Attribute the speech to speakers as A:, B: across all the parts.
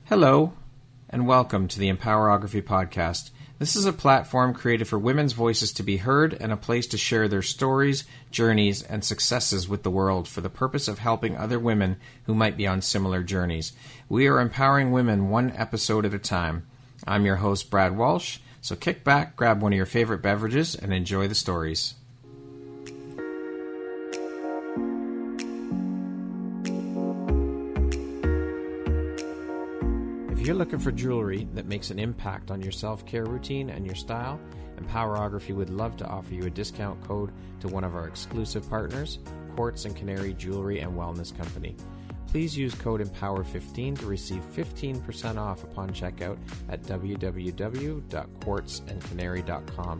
A: Hello, and welcome to the Empowerography Podcast. This is a platform created for women's voices to be heard and a place to share their stories, journeys, and successes with the world for the purpose of helping other women who might be on similar journeys. We are empowering women one episode at a time. I'm your host, Brad Walsh, so kick back, grab one of your favorite beverages, and enjoy the stories. If you're looking for jewelry that makes an impact on your self-care routine and your style, Empowerography would love to offer you a discount code to one of our exclusive partners, Quartz and Canary Jewelry and Wellness Company. Please use code EMPOWER15 to receive 15% off upon checkout at www.quartzandcanary.com.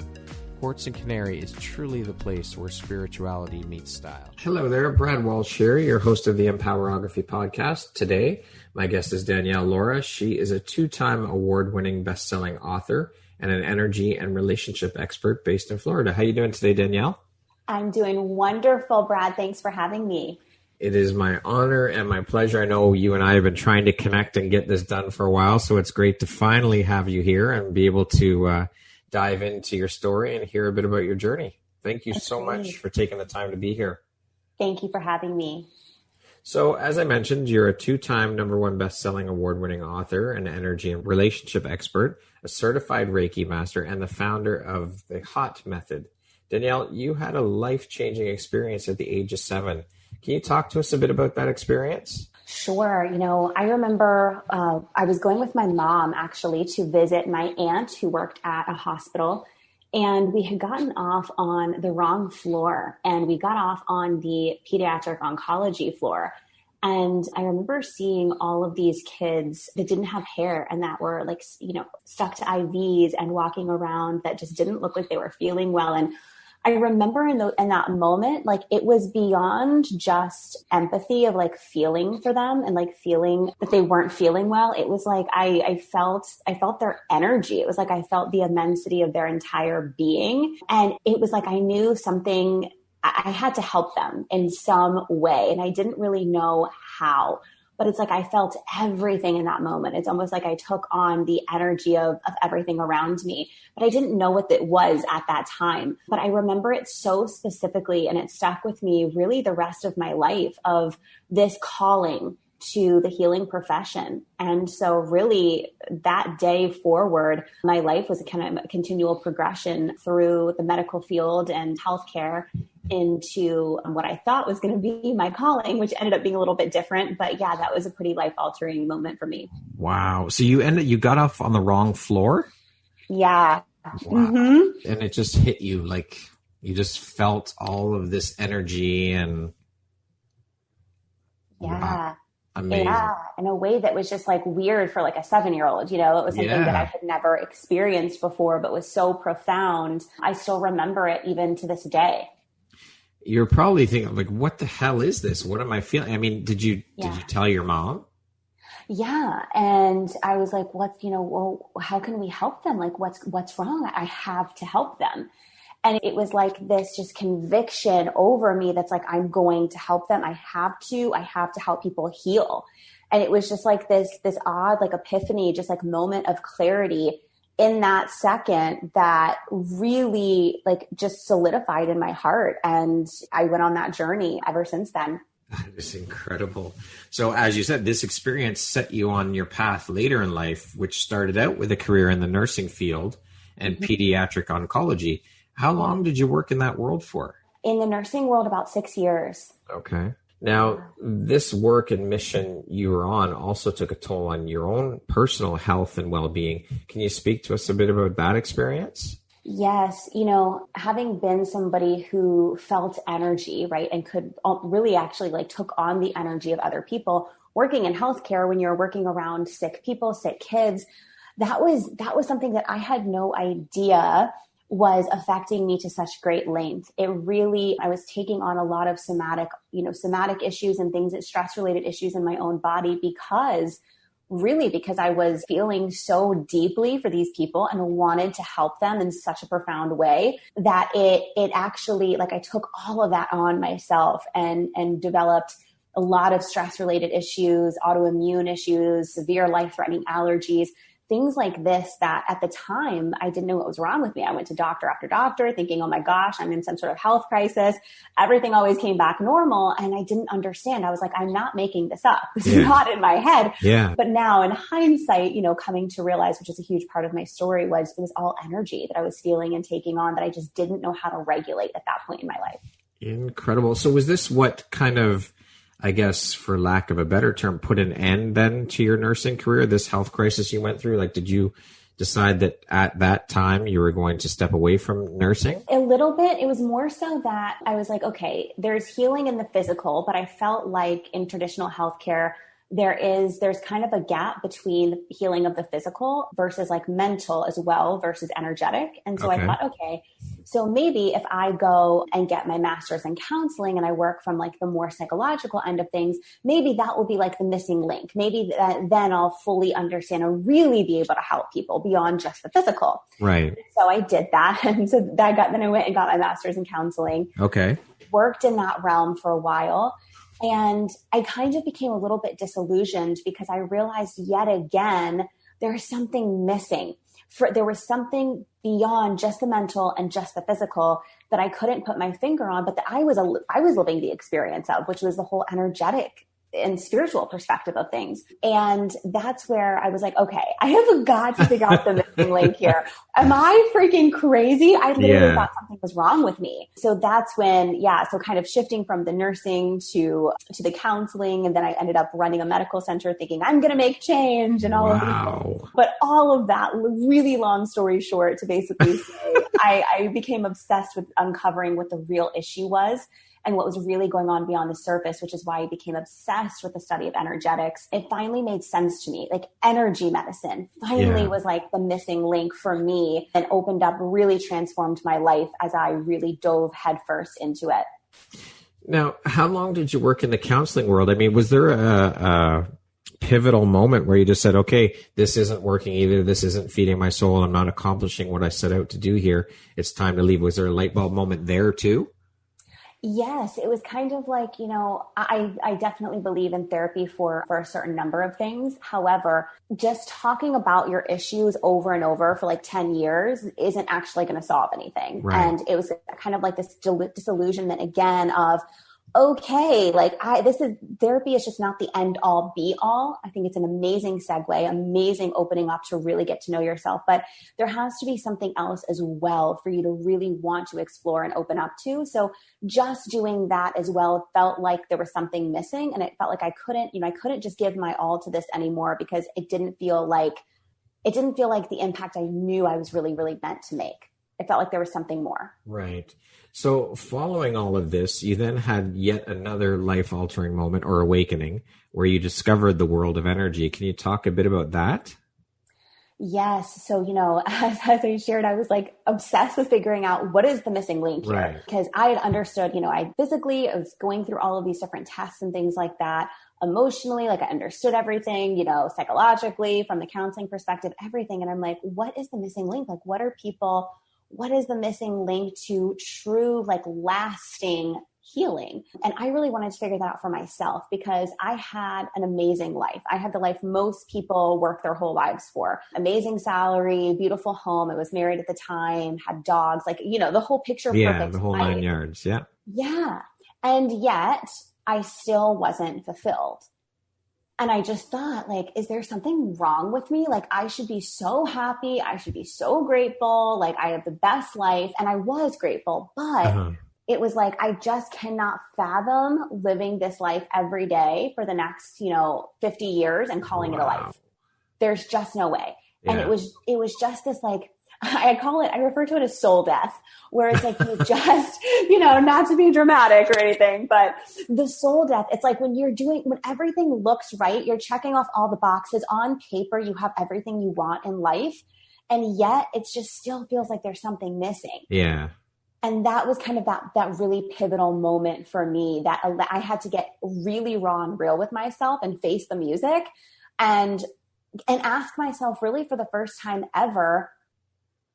A: Quartz and Canary is truly the place where spirituality meets style. Hello there, Brad Walsh here, your host of the Empowerography Podcast. Today, my guest is Danielle Laura. She is a two-time award-winning best-selling author and an energy and relationship expert based in Florida. How are you doing today, Danielle?
B: I'm doing wonderful, Brad. Thanks for having me.
A: It is my honor and my pleasure. I know you and I have been trying to connect and get this done for a while, so it's great to finally have you here and be able to dive into your story and hear a bit about your journey. Thank you so much for taking the time to be here.
B: Thank you for having me.
A: So as I mentioned, you're a two-time #1 best-selling award-winning author, an energy and relationship expert, a certified Reiki master, and the founder of the H.O.T method. Danielle, you had a life-changing experience at the age of 7. Can you talk to us a bit about that experience?
B: Sure. I remember I was going with my mom actually to visit my aunt who worked at a hospital, and we had gotten off on the wrong floor, and we got off on the pediatric oncology floor. And I remember seeing all of these kids that didn't have hair and that were stuck to IVs and walking around that just didn't look like they were feeling well. And I remember in that moment, it was beyond just empathy of feeling for them and feeling that they weren't feeling well. It was I felt their energy. It was I felt the immensity of their entire being. And it was I knew something, I had to help them in some way. And I didn't really know how. But it's I felt everything in that moment. It's almost I took on the energy of everything around me, but I didn't know what it was at that time. But I remember it so specifically, and it stuck with me really the rest of my life, of this calling to the healing profession. And so really that day forward, my life was a kind of a continual progression through the medical field and healthcare into what I thought was going to be my calling, which ended up being a little bit different. But yeah, that was a pretty life-altering moment for me.
A: Wow. So you got off on the wrong floor?
B: Yeah.
A: Wow.
B: Mm-hmm.
A: And it just hit you, you just felt all of this energy and...
B: Yeah.
A: Wow. Amazing.
B: Yeah, in a way that was just weird for a 7-year-old, it was something that I had never experienced before, but was so profound. I still remember it even to this day.
A: You're probably thinking what the hell is this? What am I feeling? I mean, did you tell your mom?
B: Yeah. And I was well, how can we help them? What's wrong? I have to help them. And it was this just conviction over me that's I'm going to help them. I have to help people heal. And it was just this odd, epiphany, just moment of clarity in that second that really just solidified in my heart. And I went on that journey ever since then.
A: That is incredible. So as you said, this experience set you on your path later in life, which started out with a career in the nursing field and pediatric oncology. How long did you work in that world for?
B: In the nursing world, about 6 years.
A: Okay. Now, this work and mission you were on also took a toll on your own personal health and well-being. Can you speak to us a bit about that experience?
B: Yes. Having been somebody who felt energy, right, and could really actually took on the energy of other people, working in healthcare when you're working around sick people, sick kids, that was something that I had no idea was affecting me to such great length. I was taking on a lot of somatic issues and stress-related issues in my own body because I was feeling so deeply for these people and wanted to help them in such a profound way that it actually, I took all of that on myself and developed a lot of stress related issues, autoimmune issues, severe life-threatening allergies, things like this that at the time I didn't know what was wrong with me. I went to doctor after doctor thinking, oh my gosh, I'm in some sort of health crisis. Everything always came back normal. And I didn't understand. I was like, I'm not making this up. This is not in my head.
A: Yeah.
B: But now in hindsight, coming to realize, which is a huge part of my story, was it was all energy that I was feeling and taking on that I just didn't know how to regulate at that point in my life.
A: Incredible. So was this what kind of, I guess, for lack of a better term, put an end then to your nursing career, this health crisis you went through? Like, did you decide that at that time you were going to step away from nursing?
B: A little bit. It was more so that I was like, okay, there's healing in the physical, but I felt like in traditional healthcare, there's kind of a gap between healing of the physical versus like mental as well versus energetic. And so I thought, okay, so maybe if I go and get my master's in counseling and I work from like the more psychological end of things, maybe that will be like the missing link. Maybe then I'll fully understand and really be able to help people beyond just the physical.
A: Right.
B: So I did that. And so then I went and got my master's in counseling.
A: Okay.
B: Worked in that realm for a while. And I kind of became a little bit disillusioned because I realized yet again, there's something missing. There was something beyond just the mental and just the physical that I couldn't put my finger on, but that I was living the experience of, which was the whole energetic and spiritual perspective of things. And that's where I was like, okay, I have got to figure out the missing link here. Am I freaking crazy? I literally thought something was wrong with me. So that's when, so kind of shifting from the nursing to the counseling. And then I ended up running a medical center thinking I'm going to make change and all of these. But all of that, really long story short, to basically say, I became obsessed with uncovering what the real issue was and what was really going on beyond the surface, which is why I became obsessed with the study of energetics. It finally made sense to me. Like energy medicine finally was like the missing link for me and opened up, really transformed my life as I really dove headfirst into it.
A: Now, how long did you work in the counseling world? I mean, was there a pivotal moment where you just said, okay, this isn't working either. This isn't feeding my soul. I'm not accomplishing what I set out to do here. It's time to leave. Was there a light bulb moment there too?
B: Yes, it was kind of like, I definitely believe in therapy for a certain number of things. However, just talking about your issues over and over for like 10 years isn't actually going to solve anything.
A: Right.
B: And it was kind of like this disillusionment again of, okay, therapy is just not the end all be all. I think it's an amazing segue, amazing opening up to really get to know yourself, but there has to be something else as well for you to really want to explore and open up to. So just doing that as well felt like there was something missing, and it felt like I couldn't just give my all to this anymore because it didn't feel like the impact I knew I was really, really meant to make. It felt like there was something more.
A: Right. So following all of this, you then had yet another life-altering moment or awakening where you discovered the world of energy. Can you talk a bit about that?
B: Yes. So, as I shared, I was like obsessed with figuring out what is the missing link here.
A: Right.
B: Because I had understood, I was going through all of these different tests and things like that. Emotionally, like I understood everything, psychologically, from the counseling perspective, everything. And I'm like, what is the missing link? Like, what is the missing link to true, like lasting healing? And I really wanted to figure that out for myself because I had an amazing life. I had the life most people work their whole lives for. Amazing salary, beautiful home. I was married at the time, had dogs, the whole picture. Perfect
A: the whole
B: life.
A: 9 yards. Yeah.
B: Yeah. And yet I still wasn't fulfilled. And I just thought, like, is there something wrong with me? Like, I should be so happy. I should be so grateful. Like, I have the best life. And I was grateful, but it was like, I just cannot fathom living this life every day for the next, 50 years and calling it a life. There's just no way. Yeah. And it was just this, like, I refer to it as soul death, where it's like, you just, not to be dramatic or anything, but the soul death, it's like when everything looks right, you're checking off all the boxes on paper, you have everything you want in life. And yet it just still feels like there's something missing.
A: Yeah.
B: And that was kind of that really pivotal moment for me that I had to get really raw and real with myself and face the music and ask myself really for the first time ever,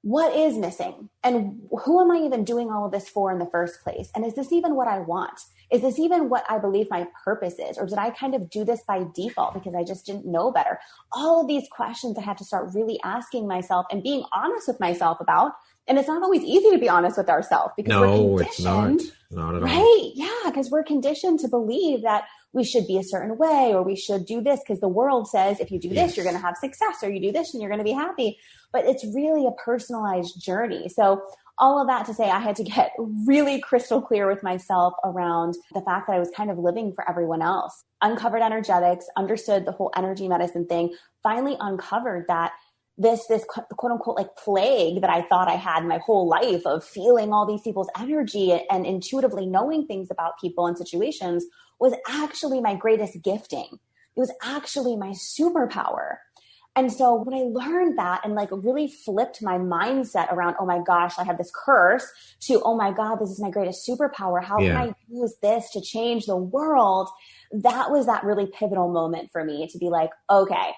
B: what is missing? And who am I even doing all of this for in the first place? And is this even what I want? Is this even what I believe my purpose is? Or did I kind of do this by default because I just didn't know better? All of these questions I had to start really asking myself and being honest with myself about. And it's not always easy to be honest with ourselves because we're conditioned.
A: It's not at all.
B: Right. Yeah. Because we're conditioned to believe that we should be a certain way, or we should do this because the world says, if you do this, you're going to have success, or you do this and you're going to be happy. But it's really a personalized journey. So all of that to say, I had to get really crystal clear with myself around the fact that I was kind of living for everyone else. Uncovered energetics, understood the whole energy medicine thing, finally uncovered that this quote unquote like plague that I thought I had my whole life of feeling all these people's energy and intuitively knowing things about people and situations was actually my greatest gifting. It was actually my superpower. And so when I learned that and like really flipped my mindset around, oh my gosh, I have this curse, to, oh my God, this is my greatest superpower. How can I use this to change the world? That was that really pivotal moment for me to be like, okay,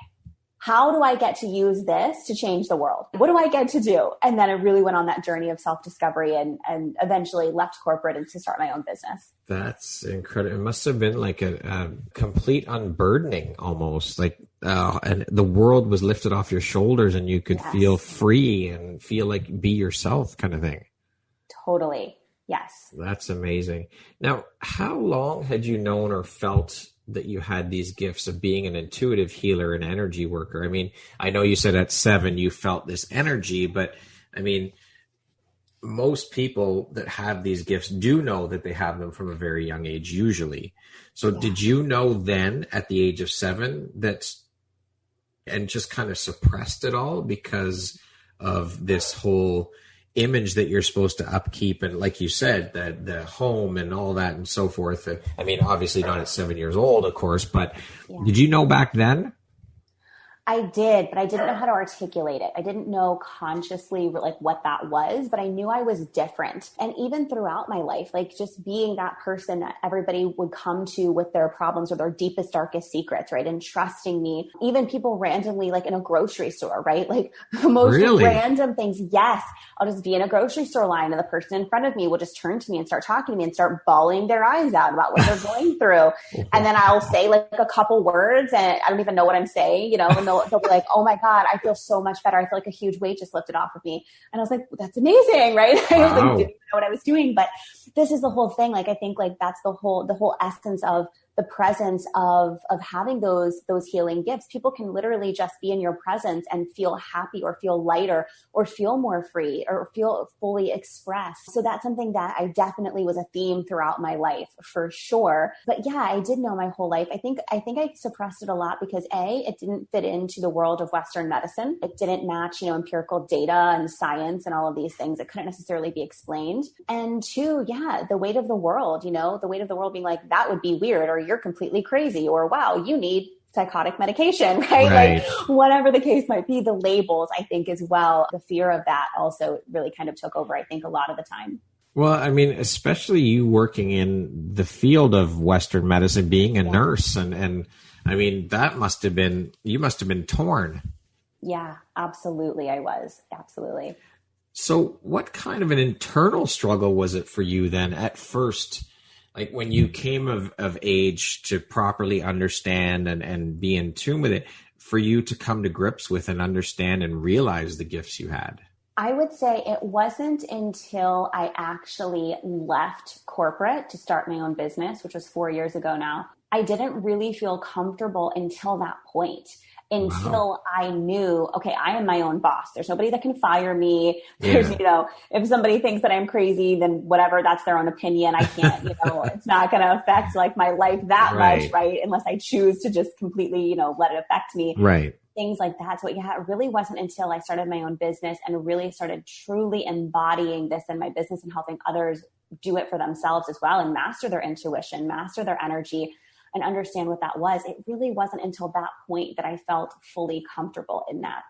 B: how do I get to use this to change the world? What do I get to do? And then I really went on that journey of self-discovery and eventually left corporate and to start my own business.
A: That's incredible. It must have been like a complete unburdening almost, like, and the world was lifted off your shoulders and you could feel free and feel like be yourself kind of thing.
B: Totally. Yes.
A: That's amazing. Now, how long had you known or felt that you had these gifts of being an intuitive healer and energy worker? I mean, I know you said at 7 you felt this energy, but I mean, most people that have these gifts do know that they have them from a very young age usually. So did you know then at the age of 7 that, and just kind of suppressed it all because of this whole image that you're supposed to upkeep, and like you said, the home and all that and so forth? I mean, obviously not at 7 years old, of course, but did you know back then?
B: I did, but I didn't know how to articulate it. I didn't know consciously like what that was, but I knew I was different. And even throughout my life, like just being that person that everybody would come to with their problems or their deepest, darkest secrets, right? And trusting me, even people randomly, like in a grocery store, right? Like the most random things. Yes. I'll just be in a grocery store line and the person in front of me will just turn to me and start talking to me and start bawling their eyes out about what they're going through. And then I'll say like a couple words and I don't even know what I'm saying, you know, and they'll be like, oh my God, I feel so much better. I feel like a huge weight just lifted off of me. And I was like, that's amazing, right? I was like, didn't know what I was doing, but this is the whole thing. Like, I think like that's the whole essence of the presence of having those healing gifts. People can literally just be in your presence and feel happy or feel lighter or feel more free or feel fully expressed. So that's something that I definitely was a theme throughout my life for sure. But yeah, I did know my whole life. I think I suppressed it a lot because it didn't fit into the world of Western medicine. It didn't match, empirical data and science and all of these things. It couldn't necessarily be explained. And 2, the weight of the world, the weight of the world being like, that would be weird, or you're completely crazy, or wow, you need psychotic medication, right? Like whatever the case might be, the labels, I think as well, the fear of that also really kind of took over, I think, a lot of the time.
A: Well, I mean, especially you working in the field of Western medicine, being a nurse, and I mean, you must have been torn.
B: Yeah, absolutely. I was. Absolutely.
A: So what kind of an internal struggle was it for you then at first? Like when you came of age to properly understand and be in tune with it, for you to come to grips with and understand and realize the gifts you had?
B: I would say it wasn't until I actually left corporate to start my own business, which was 4 years ago now. I didn't really feel comfortable until that point. Until I knew, okay, I am my own boss. There's nobody that can fire me. There's, if somebody thinks that I'm crazy, then whatever, that's their own opinion. I can't, it's not going to affect like my life that much, right? Unless I choose to just completely, let it affect me.
A: Right.
B: Things like that. So it really wasn't until I started my own business and really started truly embodying this in my business and helping others do it for themselves as well and master their intuition, master their energy, and understand what that was. It really wasn't until that point that I felt fully comfortable in that.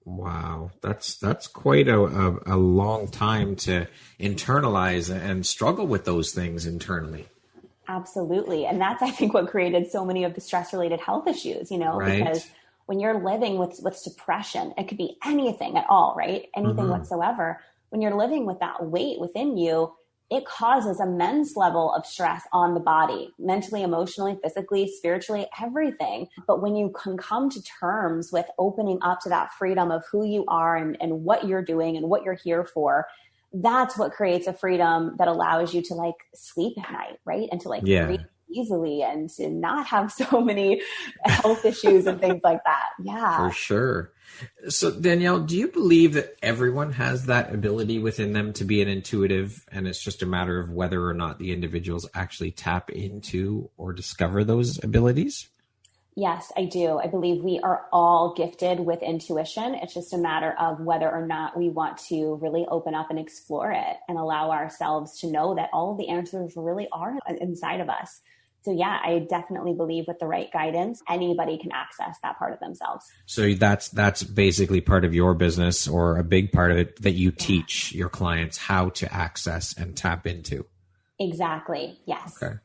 A: Wow. That's quite a long time to internalize and struggle with those things internally.
B: Absolutely. And that's, I think, what created so many of the stress-related health issues, because when you're living with suppression, it could be anything at all, right? Anything whatsoever. When you're living with that weight within you, it causes immense level of stress on the body, mentally, emotionally, physically, spiritually, everything. But when you can come to terms with opening up to that freedom of who you are and what you're doing and what you're here for, that's what creates a freedom that allows you to like sleep at night, right? And to like breathe easily and to not have so many health issues and things like that. Yeah.
A: For sure. So Danielle, do you believe that everyone has that ability within them to be an intuitive, and it's just a matter of whether or not the individuals actually tap into or discover those abilities?
B: Yes, I do. I believe we are all gifted with intuition. It's just a matter of whether or not we want to really open up and explore it and allow ourselves to know that all of the answers really are inside of us. So yeah, I definitely believe with the right guidance, anybody can access that part of themselves.
A: So that's basically part of your business, or a big part of it, that you teach your clients how to access and tap into.
B: Exactly. Yes.
A: Okay.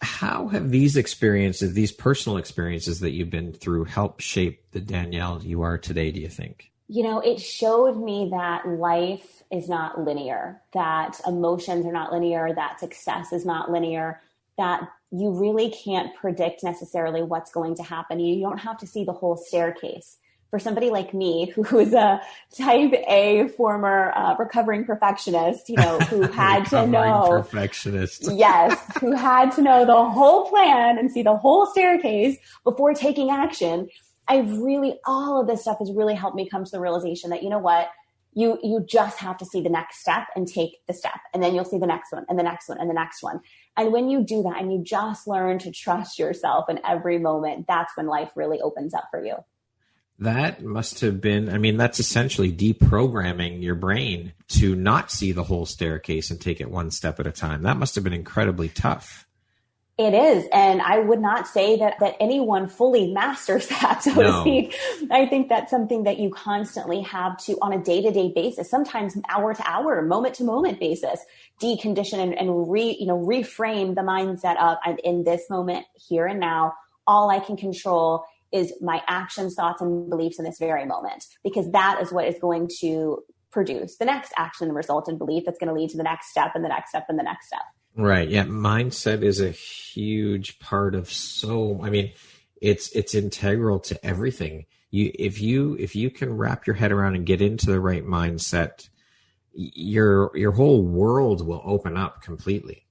A: How have these experiences, these personal experiences that you've been through, helped shape the Danielle you are today, do you think?
B: You know, it showed me that life is not linear, that emotions are not linear, that success is not linear, that you really can't predict necessarily what's going to happen. You don't have to see the whole staircase. For somebody like me, who is a type A former recovering perfectionist, you know, who had to know,
A: perfectionist.
B: Yes, who had to know the whole plan and see the whole staircase before taking action. All of this stuff has really helped me come to the realization that, you know what, you just have to see the next step and take the step. And then you'll see the next one and the next one and the next one. And when you do that and you just learn to trust yourself in every moment, that's when life really opens up for you.
A: That must have been, I mean, that's essentially deprogramming your brain to not see the whole staircase and take it one step at a time. That must have been incredibly tough.
B: It is. And I would not say that anyone fully masters that, so to speak. I think that's something that you constantly have to, on a day-to-day basis, sometimes hour to hour, moment to moment basis, decondition and reframe the mindset of, I'm in this moment, here and now. All I can control is my actions, thoughts, and beliefs in this very moment, because that is what is going to produce the next action, result, and belief that's going to lead to the next step and the next step and the next step.
A: Right. Yeah. Mindset is a huge part of it's integral to everything. If you can wrap your head around and get into the right mindset, your whole world will open up completely.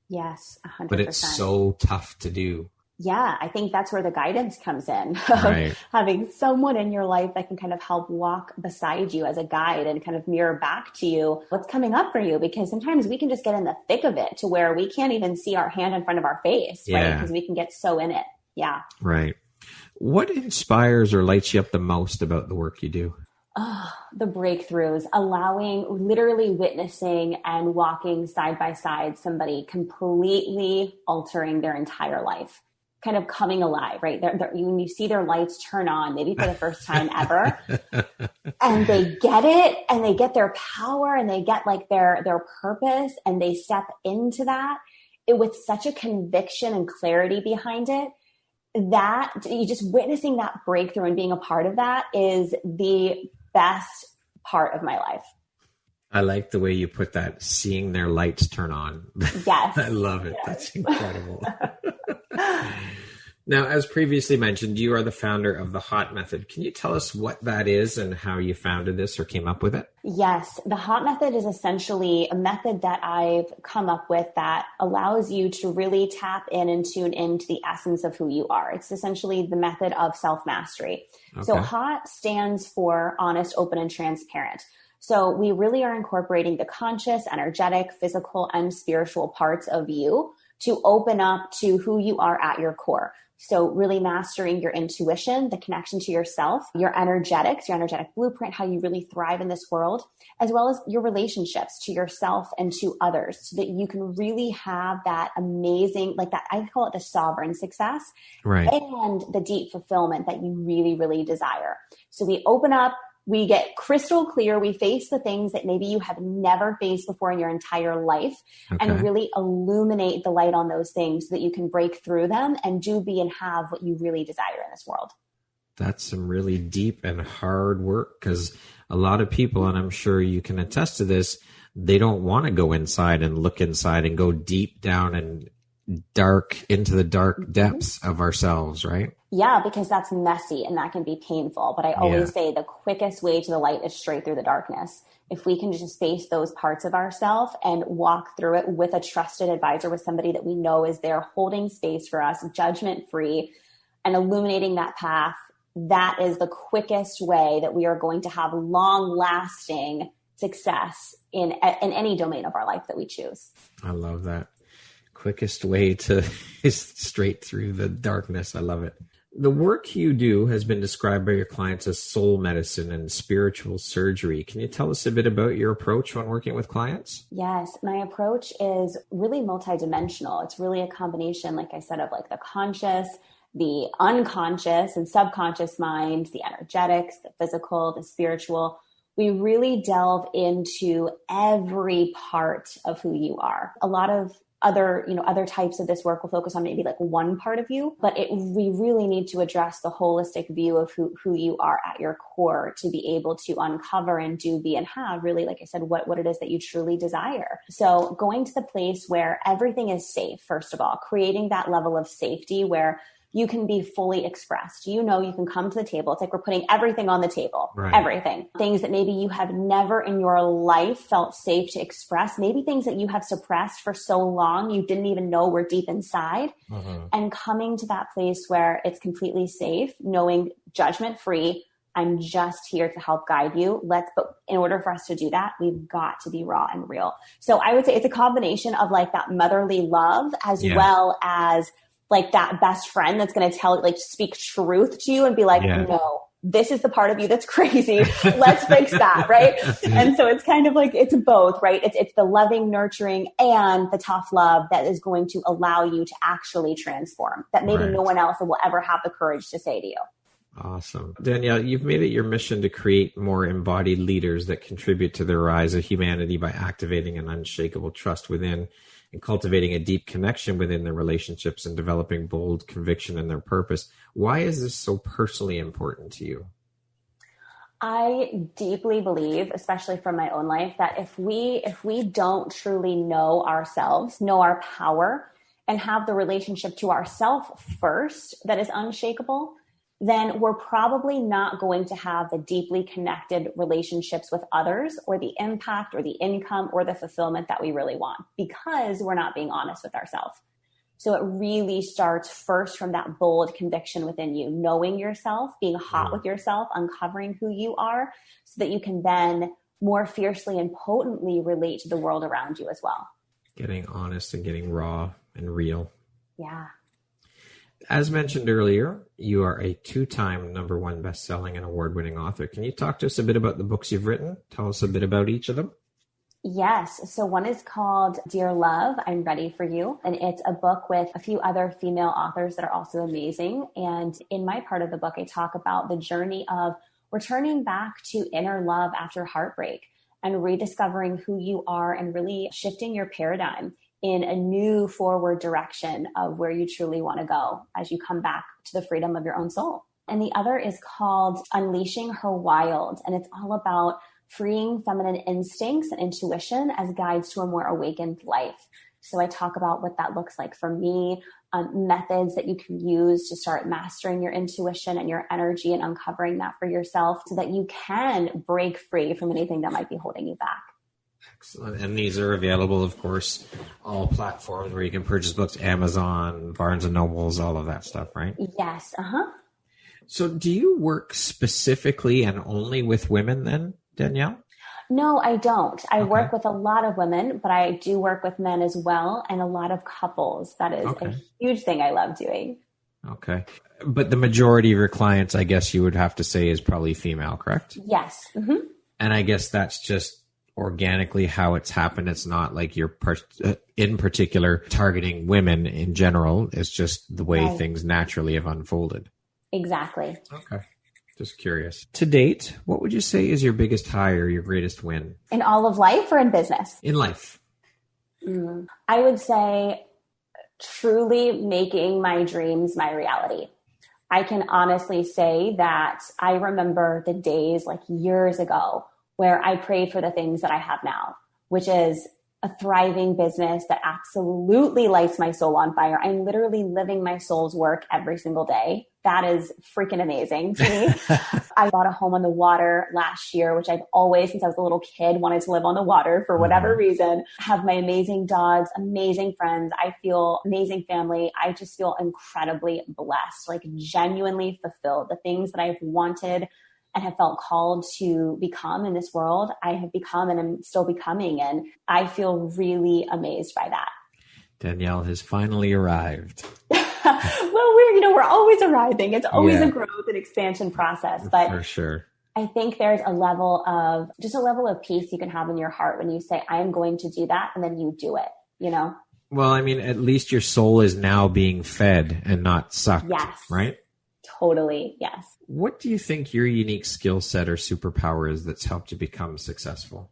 B: Yes. 100%.
A: But it's so tough to do.
B: Yeah, I think that's where the guidance comes in.
A: Right.
B: Having someone in your life that can kind of help walk beside you as a guide and kind of mirror back to you what's coming up for you. Because sometimes we can just get in the thick of it to where we can't even see our hand in front of our face, right? Because we can get so in it. Yeah.
A: Right. What inspires or lights you up the most about the work you do?
B: The breakthroughs, literally witnessing and walking side by side somebody completely altering their entire life. Kind of coming alive, right? When you see their lights turn on, maybe for the first time ever, and they get it, and they get their power, and they get like their purpose, and they step into that with such a conviction and clarity behind it, that you just witnessing that breakthrough and being a part of that is the best part of my life.
A: I like the way you put that, seeing their lights turn on.
B: Yes.
A: I love it. Yes. That's incredible. Now, as previously mentioned, you are the founder of the H.O.T method. Can you tell us what that is and how you founded this or came up with it?
B: Yes. The H.O.T method is essentially a method that I've come up with that allows you to really tap in and tune into the essence of who you are. It's essentially the method of self-mastery. Okay. So H.O.T stands for honest, open, and transparent. So we really are incorporating the conscious, energetic, physical, and spiritual parts of you to open up to who you are at your core. So really mastering your intuition, the connection to yourself, your energetics, your energetic blueprint, how you really thrive in this world, as well as your relationships to yourself and to others, so that you can really have that amazing, like that, I call it the sovereign success, right, and the deep fulfillment that you really, really desire. So we open up, we get crystal clear. We face the things that maybe you have never faced before in your entire life, and really illuminate the light on those things so that you can break through them and do, be, and have what you really desire in this world.
A: That's some really deep and hard work, because a lot of people, and I'm sure you can attest to this, they don't want to go inside and look inside and go deep down and dark into the dark depths of ourselves, right?
B: Yeah, because that's messy and that can be painful. But I always say the quickest way to the light is straight through the darkness. If we can just face those parts of ourselves and walk through it with a trusted advisor, with somebody that we know is there holding space for us, judgment free, and illuminating that path, that is the quickest way that we are going to have long lasting success in any domain of our life that we choose.
A: I love that. Quickest way to is straight through the darkness. I love it. The work you do has been described by your clients as soul medicine and spiritual surgery. Can you tell us a bit about your approach when working with clients?
B: Yes, my approach is really multidimensional. It's really a combination, like I said, of like the conscious, the unconscious and subconscious mind, the energetics, the physical, the spiritual. We really delve into every part of who you are. A lot of other types of this work will focus on maybe like one part of you, but we really need to address the holistic view of who you are at your core to be able to uncover and be and have really, like I said, what it is that you truly desire. So going to the place where everything is safe, first of all, creating that level of safety where you can be fully expressed. You can come to the table. It's like we're putting everything on the table, right. Everything. Things that maybe you have never in your life felt safe to express, maybe things that you have suppressed for so long you didn't even know were deep inside. Mm-hmm. And coming to that place where it's completely safe, knowing judgment free, I'm just here to help guide you. But in order for us to do that, we've got to be raw and real. So I would say it's a combination of like that motherly love as well as like that best friend that's going to speak truth to you and be like, no, this is the part of you that's crazy. Let's fix that. Right. And so it's kind of like, it's both, right? It's the loving, nurturing, and the tough love that is going to allow you to actually transform that maybe no one else will ever have the courage to say to you.
A: Awesome. Danielle, you've made it your mission to create more embodied leaders that contribute to the rise of humanity by activating an unshakable trust within and cultivating a deep connection within their relationships and developing bold conviction in their purpose. Why is this so personally important to you?
B: I deeply believe, especially from my own life, that if we don't truly know ourselves, know our power, and have the relationship to ourselves first that is unshakable, then we're probably not going to have the deeply connected relationships with others or the impact or the income or the fulfillment that we really want because we're not being honest with ourselves. So it really starts first from that bold conviction within you, knowing yourself, being hot with yourself, uncovering who you are so that you can then more fiercely and potently relate to the world around you as well.
A: Getting honest and getting raw and real.
B: Yeah.
A: As mentioned earlier, you are a 2-time #1 bestselling and award-winning author. Can you talk to us a bit about the books you've written? Tell us a bit about each of them.
B: Yes. So one is called Dear Love, I'm Ready for You. And it's a book with a few other female authors that are also amazing. And in my part of the book, I talk about the journey of returning back to inner love after heartbreak and rediscovering who you are and really shifting your paradigm in a new forward direction of where you truly want to go as you come back to the freedom of your own soul. And the other is called Unleashing Her Wild. And it's all about freeing feminine instincts and intuition as guides to a more awakened life. So I talk about what that looks like for me, methods that you can use to start mastering your intuition and your energy and uncovering that for yourself so that you can break free from anything that might be holding you back.
A: Excellent. And these are available, of course, all platforms where you can purchase books, Amazon, Barnes and Nobles, all of that stuff, right?
B: Yes. Uh-huh.
A: So do you work specifically and only with women then, Danielle?
B: No, I don't. I work with a lot of women, but I do work with men as well and a lot of couples. That is a huge thing I love doing. Okay.
A: But the majority of your clients, I guess you would have to say, is probably female, correct?
B: Yes. Mm-hmm.
A: And I guess that's just organically how it's happened. It's not like you're in particular targeting women in general. It's just the way things naturally have unfolded.
B: Exactly.
A: Okay. Just curious. To date, what would you say is your biggest high or your greatest win?
B: In all of life or in business?
A: In life.
B: I would say truly making my dreams my reality. I can honestly say that I remember the days like years ago where I prayed for the things that I have now, which is a thriving business that absolutely lights my soul on fire. I'm literally living my soul's work every single day. That is freaking amazing to me. I bought a home on the water last year, which I've always, since I was a little kid, wanted to live on the water for whatever reason. Have my amazing dogs, amazing friends. I feel amazing family. I just feel incredibly blessed, like genuinely fulfilled. The things that I've wanted and have felt called to become in this world, I have become and I'm still becoming. And I feel really amazed by that.
A: Danielle has finally arrived.
B: Well, we're always arriving. It's always a growth and expansion process. But
A: for sure,
B: I think there's a level of peace you can have in your heart when you say, I am going to do that. And then you do it, Well,
A: I mean, at least your soul is now being fed and not sucked.
B: Yes.
A: Right?
B: Totally. Yes.
A: What do you think your unique skill set or superpower is that's helped you become successful?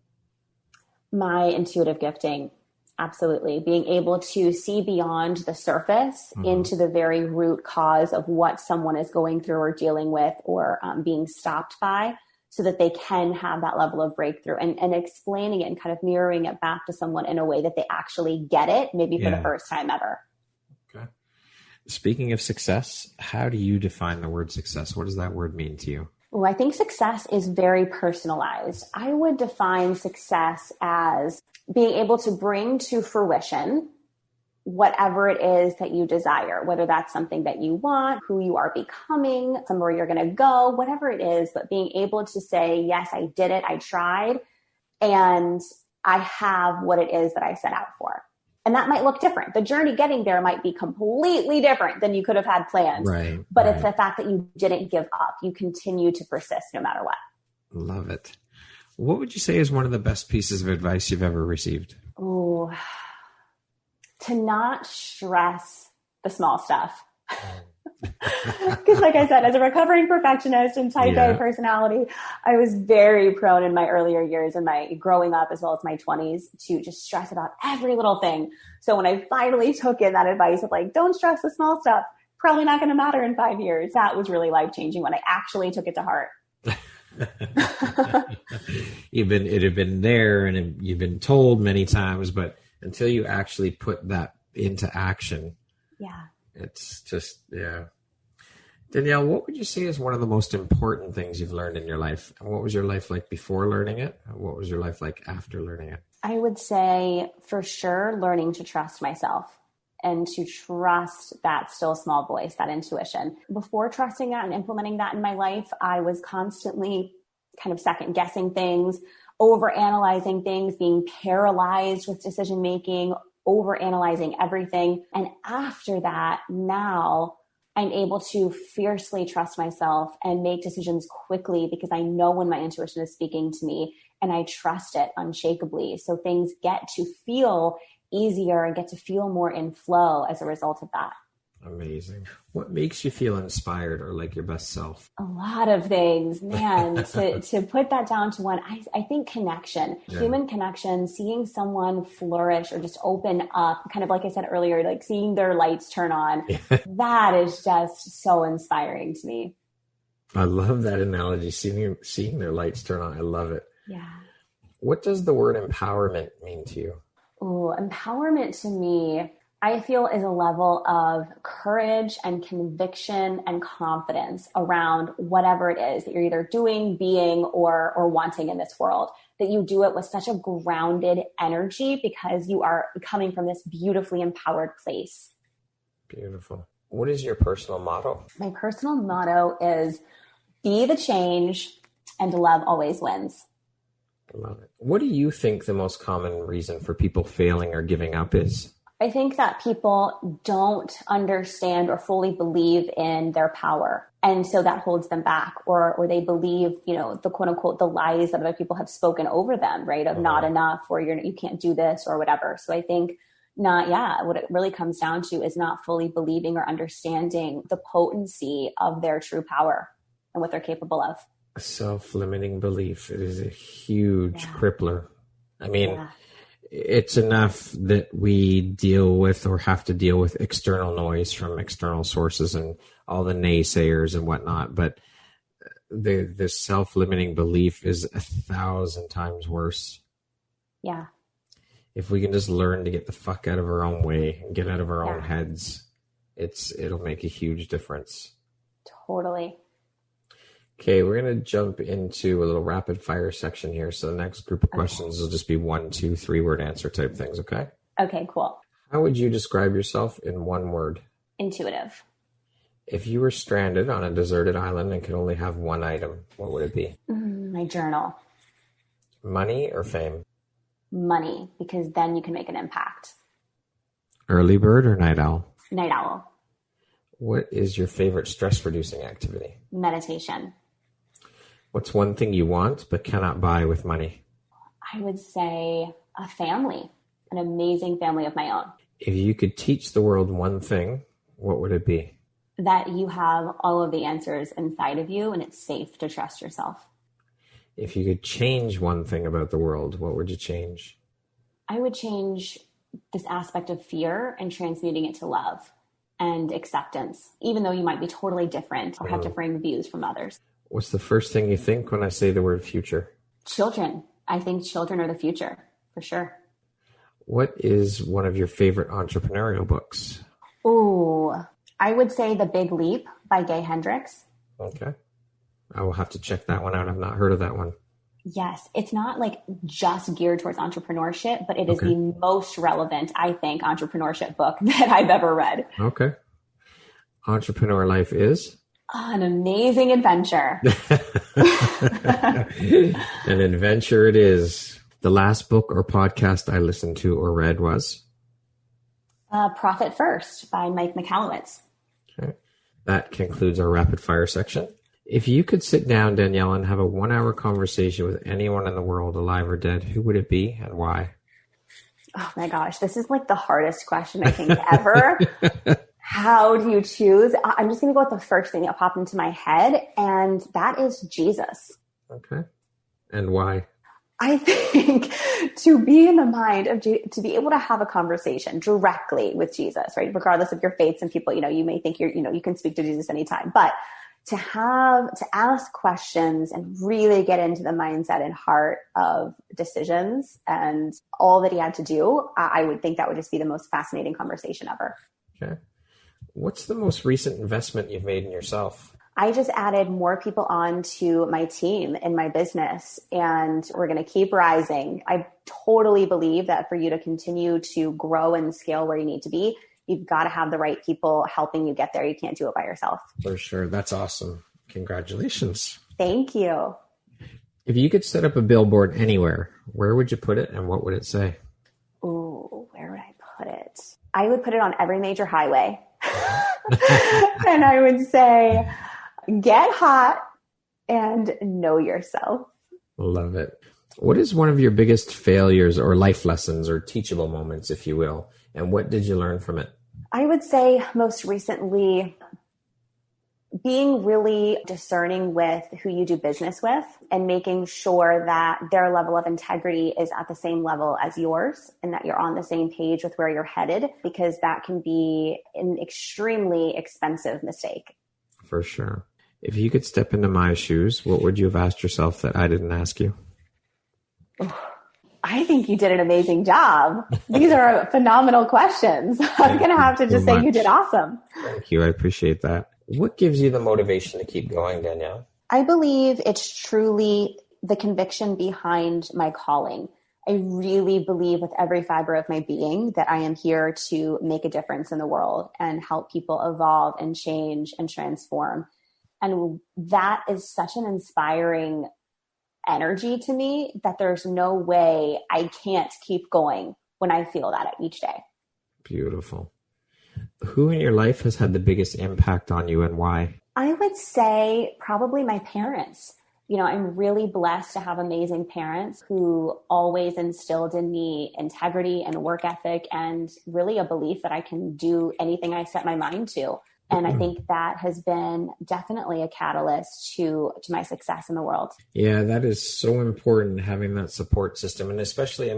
B: My intuitive gifting. Absolutely. Being able to see beyond the surface into the very root cause of what someone is going through or dealing with or being stopped by, so that they can have that level of breakthrough and explaining it and kind of mirroring it back to someone in a way that they actually get it, maybe for the first time ever.
A: Okay. Speaking of success, how do you define the word success? What does that word mean to you?
B: Well, I think success is very personalized. I would define success as being able to bring to fruition whatever it is that you desire, whether that's something that you want, who you are becoming, somewhere you're going to go, whatever it is, but being able to say, yes, I did it, I tried, and I have what it is that I set out for. And that might look different. The journey getting there might be completely different than you could have had planned.
A: Right.
B: But it's the fact that you didn't give up. You continue to persist no matter what.
A: Love it. What would you say is one of the best pieces of advice you've ever received?
B: Oh, to not stress the small stuff. Because like I said, as a recovering perfectionist and type A personality, I was very prone in my earlier years and my growing up as well as my 20s to just stress about every little thing. So when I finally took in that advice of like, don't stress the small stuff, probably not going to matter in 5 years. That was really life-changing when I actually took it to heart.
A: It had been there and you've been told many times, but until you actually put that into action, it's just, Danielle, what would you say is one of the most important things you've learned in your life? And what was your life like before learning it? And what was your life like after learning it?
B: I would say for sure learning to trust myself and to trust that still small voice, that intuition. Before trusting that and implementing that in my life, I was constantly kind of second guessing things, over-analyzing things, being paralyzed with decision-making, over-analyzing everything. And after that, now I'm able to fiercely trust myself and make decisions quickly because I know when my intuition is speaking to me and I trust it unshakably. So things get to feel easier and get to feel more in flow as a result of that.
A: Amazing. What makes you feel inspired or like your best self?
B: A lot of things, man. to put that down to one, I think connection, human connection, seeing someone flourish or just open up, kind of like I said earlier, like seeing their lights turn on. That is just so inspiring to me.
A: I love that analogy, seeing their lights turn on. I love it.
B: Yeah.
A: What does the word empowerment mean to you?
B: Oh, empowerment to me, I feel is a level of courage and conviction and confidence around whatever it is that you're either doing, being, or wanting in this world, that you do it with such a grounded energy because you are coming from this beautifully empowered place.
A: Beautiful. What is your personal motto?
B: My personal motto is be the change and love always wins.
A: I love it. What do you think the most common reason for people failing or giving up is?
B: I think that people don't understand or fully believe in their power. And so that holds them back, or they believe, the quote unquote, the lies that other people have spoken over them, right? Of not enough, or you can't do this or whatever. So I think what it really comes down to is not fully believing or understanding the potency of their true power and what they're capable of.
A: A self-limiting belief. It is a huge crippler. I mean, it's enough that we deal with or have to deal with external noise from external sources and all the naysayers and whatnot. But the self-limiting belief is 1,000 times worse.
B: Yeah.
A: If we can just learn to get the fuck out of our own way and get out of our own heads, it'll make a huge difference.
B: Totally.
A: Okay, we're going to jump into a little rapid fire section here. So the next group of questions will just be 1, 2, 3 word answer type things, okay?
B: Okay, cool.
A: How would you describe yourself in one word?
B: Intuitive.
A: If you were stranded on a deserted island and could only have one item, what would it be?
B: My journal.
A: Money or fame?
B: Money, because then you can make an impact.
A: Early bird or night owl?
B: Night owl.
A: What is your favorite stress-reducing activity?
B: Meditation.
A: What's one thing you want but cannot buy with money?
B: I would say a family, an amazing family of my own.
A: If you could teach the world one thing, what would it be?
B: That you have all of the answers inside of you and it's safe to trust yourself.
A: If you could change one thing about the world, what would you change?
B: I would change this aspect of fear and transmuting it to love and acceptance, even though you might be totally different or have differing views from others.
A: What's the first thing you think when I say the word future?
B: Children. I think children are the future, for sure.
A: What is one of your favorite entrepreneurial books?
B: Ooh, I would say The Big Leap by Gay Hendricks.
A: Okay. I will have to check that one out. I've not heard of that one.
B: Yes. It's not like just geared towards entrepreneurship, but it is the most relevant, I think, entrepreneurship book that I've ever read.
A: Okay. Entrepreneur life is?
B: An amazing adventure.
A: An adventure it is. The last book or podcast I listened to or read was?
B: Profit First by Mike Michalowicz.
A: Okay. That concludes our rapid fire section. If you could sit down, Danielle, and have a 1-hour conversation with anyone in the world, alive or dead, who would it be and why?
B: Oh my gosh, this is like the hardest question I think ever. How do you choose? I'm just going to go with the first thing that popped into my head, and that is Jesus.
A: Okay. And why?
B: I think to be in the mind of, to be able to have a conversation directly with Jesus, right? Regardless of your faith, some people, you may think you can speak to Jesus anytime, but to ask questions and really get into the mindset and heart of decisions and all that he had to do, I would think that would just be the most fascinating conversation ever.
A: Okay. What's the most recent investment you've made in yourself?
B: I just added more people on to my team in my business, and we're going to keep rising. I totally believe that for you to continue to grow and scale where you need to be, you've got to have the right people helping you get there. You can't do it by yourself.
A: For sure. That's awesome. Congratulations.
B: Thank you.
A: If you could set up a billboard anywhere, where would you put it and what would it say?
B: Ooh, where would I put it? I would put it on every major highway. And I would say, get hot and know yourself.
A: Love it. What is one of your biggest failures or life lessons or teachable moments, if you will? And what did you learn from it?
B: I would say most recently, being really discerning with who you do business with and making sure that their level of integrity is at the same level as yours and that you're on the same page with where you're headed, because that can be an extremely expensive mistake.
A: For sure. If you could step into my shoes, what would you have asked yourself that I didn't ask you?
B: I think you did an amazing job. These are phenomenal questions. I'm going to have to just say you did awesome.
A: Thank you. I appreciate that. What gives you the motivation to keep going, Danielle?
B: I believe it's truly the conviction behind my calling. I really believe with every fiber of my being that I am here to make a difference in the world and help people evolve and change and transform. And that is such an inspiring energy to me that there's no way I can't keep going when I feel that each day.
A: Beautiful. Who in your life has had the biggest impact on you and why?
B: I would say probably my parents. I'm really blessed to have amazing parents who always instilled in me integrity and work ethic and really a belief that I can do anything I set my mind to. And I think that has been definitely a catalyst to my success in the world.
A: Yeah, that is so important, having that support system. And especially,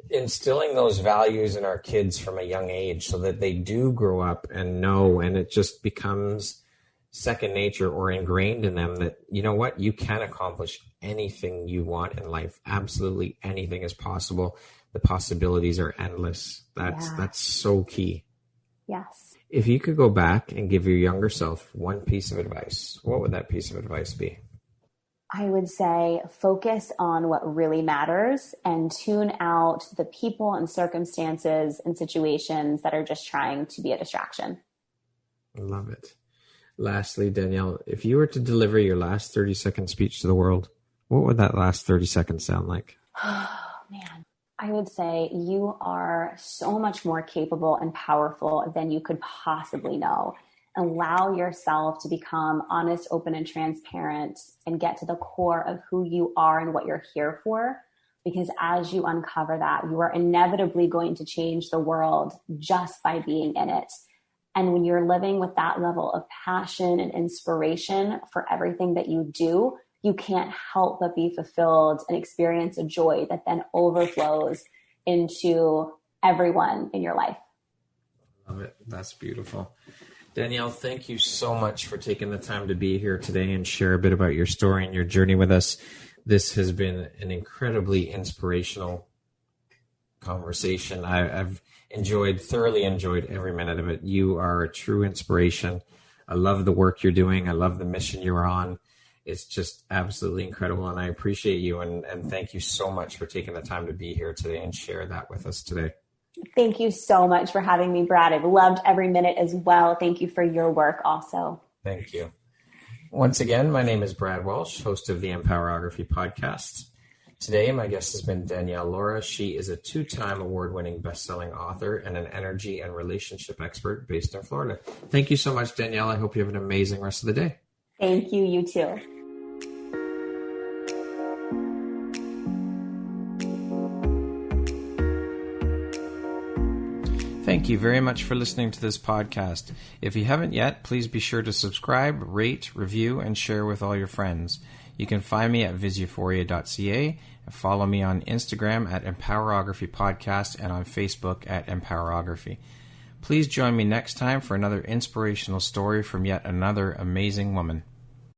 A: instilling those values in our kids from a young age so that they do grow up and know, and it just becomes second nature or ingrained in them that, you know what, you can accomplish anything you want in life. Absolutely anything is possible. The possibilities are endless. That's so key.
B: Yes.
A: If you could go back and give your younger self one piece of advice, what would that piece of advice be?
B: I would say focus on what really matters and tune out the people and circumstances and situations that are just trying to be a distraction.
A: I love it. Lastly, Danielle, if you were to deliver your last 30-second speech to the world, what would that last 30 seconds sound like?
B: Oh, man. I would say you are so much more capable and powerful than you could possibly know. Allow yourself to become honest, open, and transparent and get to the core of who you are and what you're here for. Because as you uncover that, you are inevitably going to change the world just by being in it. And when you're living with that level of passion and inspiration for everything that you do, you can't help but be fulfilled and experience a joy that then overflows into everyone in your life.
A: Love it. That's beautiful. Danielle, thank you so much for taking the time to be here today and share a bit about your story and your journey with us. This has been an incredibly inspirational conversation. I've thoroughly enjoyed every minute of it. You are a true inspiration. I love the work you're doing. I love the mission you're on. It's just absolutely incredible. And I appreciate you. And thank you so much for taking the time to be here today and share that with us today.
B: Thank you so much for having me, Brad. I've loved every minute as well. Thank you for your work also.
A: Thank you. Once again, my name is Brad Walsh, host of the Empowerography Podcast. Today, my guest has been Danielle Laura. She is a 2-time award-winning best-selling author and an energy and relationship expert based in Florida. Thank you so much, Danielle. I hope you have an amazing rest of the day.
B: Thank you. You too.
A: Thank you very much for listening to this podcast. If you haven't yet, please be sure to subscribe, rate, review, and share with all your friends. You can find me at viseuphoria.ca and follow me on Instagram at Empowerography Podcast and on Facebook at Empowerography. Please join me next time for another inspirational story from yet another amazing woman.